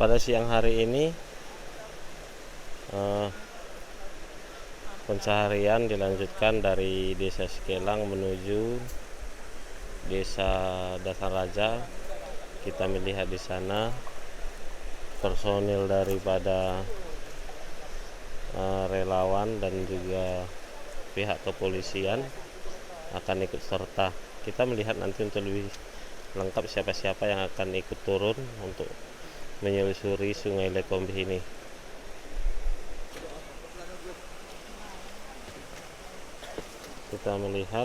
Pada siang hari ini pencaharian dilanjutkan dari Desa Sikelang menuju Desa Dasar Raja. Kita melihat di sana personil daripada relawan dan juga pihak kepolisian akan ikut serta. Kita melihat nanti untuk lebih lengkap siapa-siapa yang akan ikut turun untuk menyelusuri Sungai Lekombe ini. Kita melihat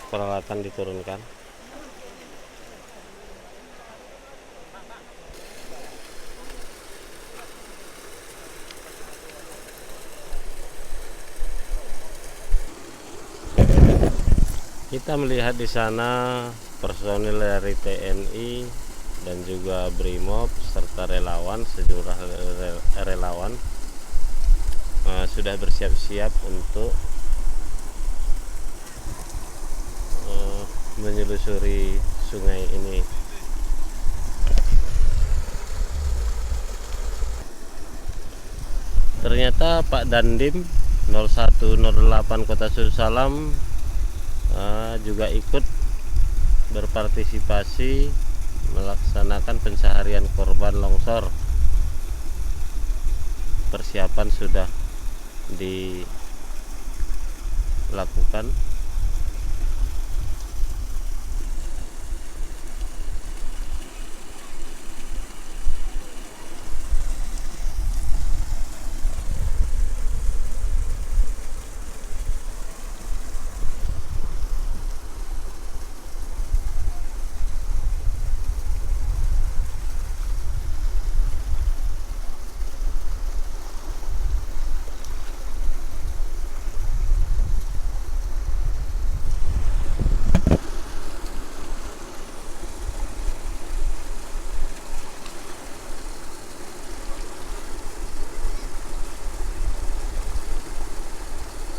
peralatan diturunkan. Kita melihat di sana personil dari TNI dan juga BRIMOB serta relawan, sejumlah relawan sudah bersiap-siap untuk menyelusuri sungai ini. Ternyata Pak Dandim 0108 Kota Susalam juga ikut berpartisipasi melaksanakan pencaharian korban longsor. Persiapan sudah dilakukan.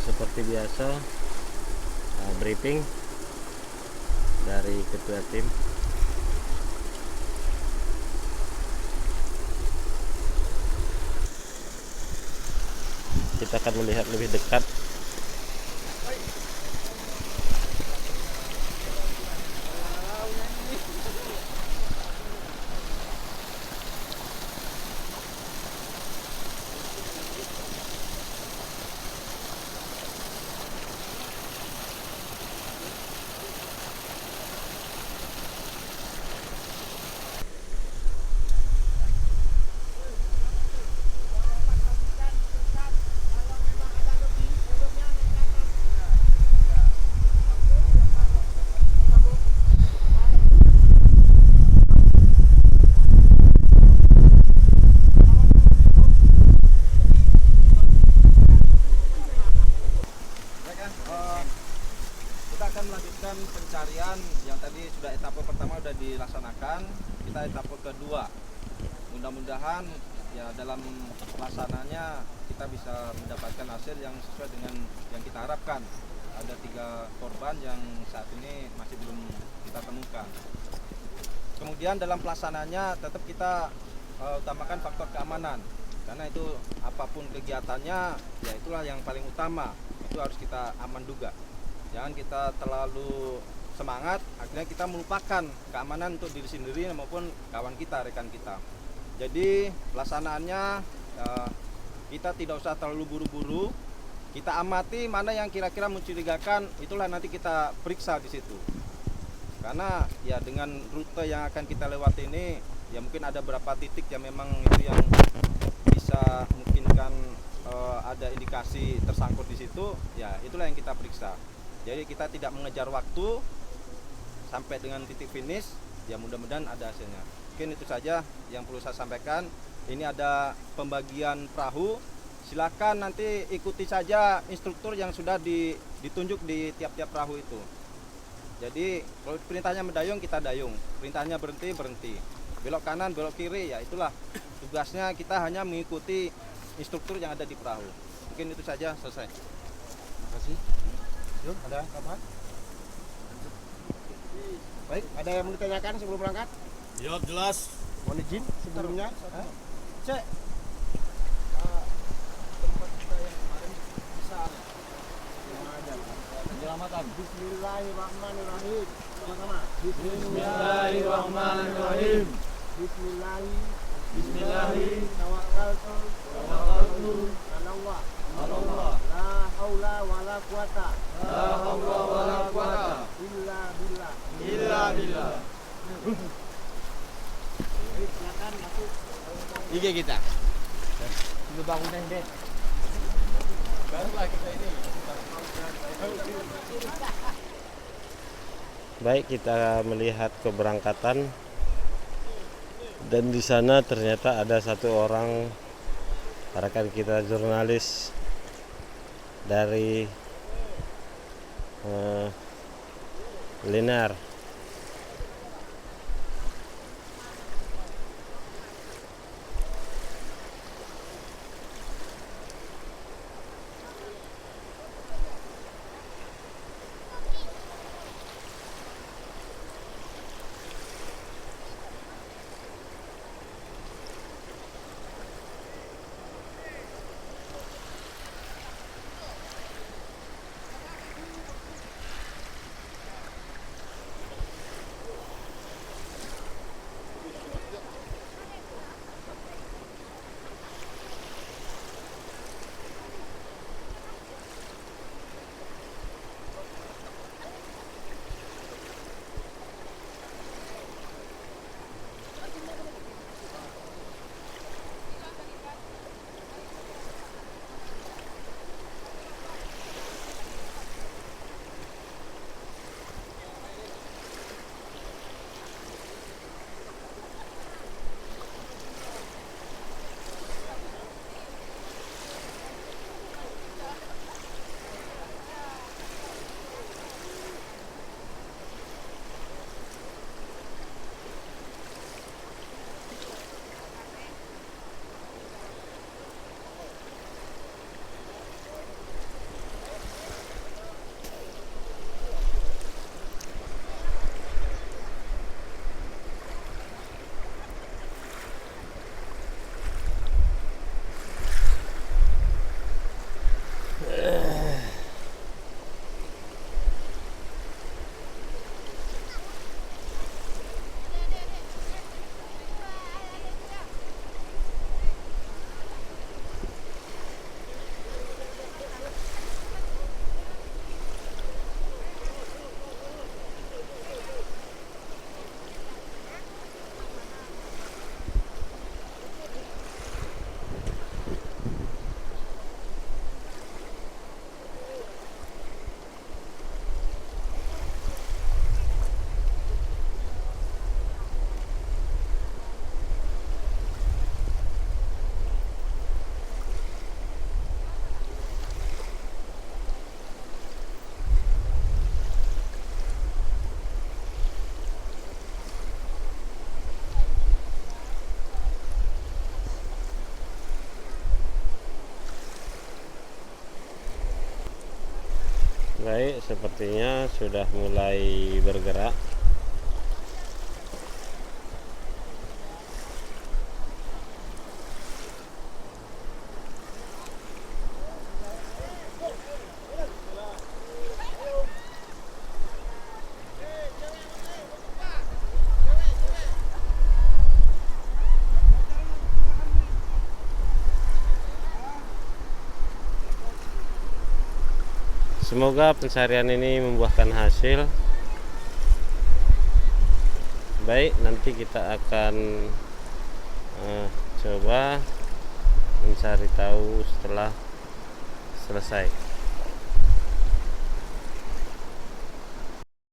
Seperti biasa, briefing dari ketua tim. Kita akan melihat lebih dekat kita akan melanjutkan pencarian yang tadi sudah etapa pertama sudah dilaksanakan. Kita etapa kedua. Mudah-mudahan ya dalam pelaksananya kita bisa mendapatkan hasil yang sesuai dengan yang kita harapkan. Ada 3 korban yang saat ini masih belum kita temukan. Kemudian dalam pelaksananya tetap kita utamakan faktor keamanan. Karena itu apapun kegiatannya ya itulah yang paling utama. Itu harus kita aman juga. Jangan kita terlalu semangat, akhirnya kita melupakan keamanan untuk diri sendiri maupun kawan kita, rekan kita. Jadi pelaksanaannya kita tidak usah terlalu buru-buru. Kita amati mana yang kira-kira mencurigakan, itulah nanti kita periksa di situ. Karena ya dengan rute yang akan kita lewati ini, ya mungkin ada beberapa titik yang memang itu yang bisa memungkinkan ada indikasi tersangkut di situ, ya itulah yang kita periksa. Jadi kita tidak mengejar waktu sampai dengan titik finish, ya mudah-mudahan ada hasilnya. Mungkin itu saja yang perlu saya sampaikan. Ini ada pembagian perahu, silakan nanti ikuti saja instruktur yang sudah ditunjuk di tiap-tiap perahu itu. Jadi kalau perintahnya mendayung, kita dayung, perintahnya berhenti, berhenti, belok kanan, belok kiri, ya itulah tugasnya. Kita hanya mengikuti instruktur yang ada di perahu. Mungkin itu saja, selesai. Terima kasih. Yuk, ada tambahan? Baik, ada yang mau ditanyakan sebelum berangkat? Jawab jelas. Mohon izin sebelumnya. Cek. Tempat kita yang kemarin bisa penyelamatan. Bismillahirrahmanirrahim. Sama-sama. Bismillahirrahmanirrahim. Bismillahi tawakkaltu ala Allah. La haula wala quwata illa billah. Silakan masuk. IG kita. Dulu bangunan deh. Barulah kita ini. Baik, kita melihat keberangkatan dan di sana ternyata ada satu orang rekan kita jurnalis dari Linar. Baik, sepertinya sudah mulai bergerak. Semoga pencarian ini membuahkan hasil. Baik, nanti kita akan coba mencari tahu setelah selesai.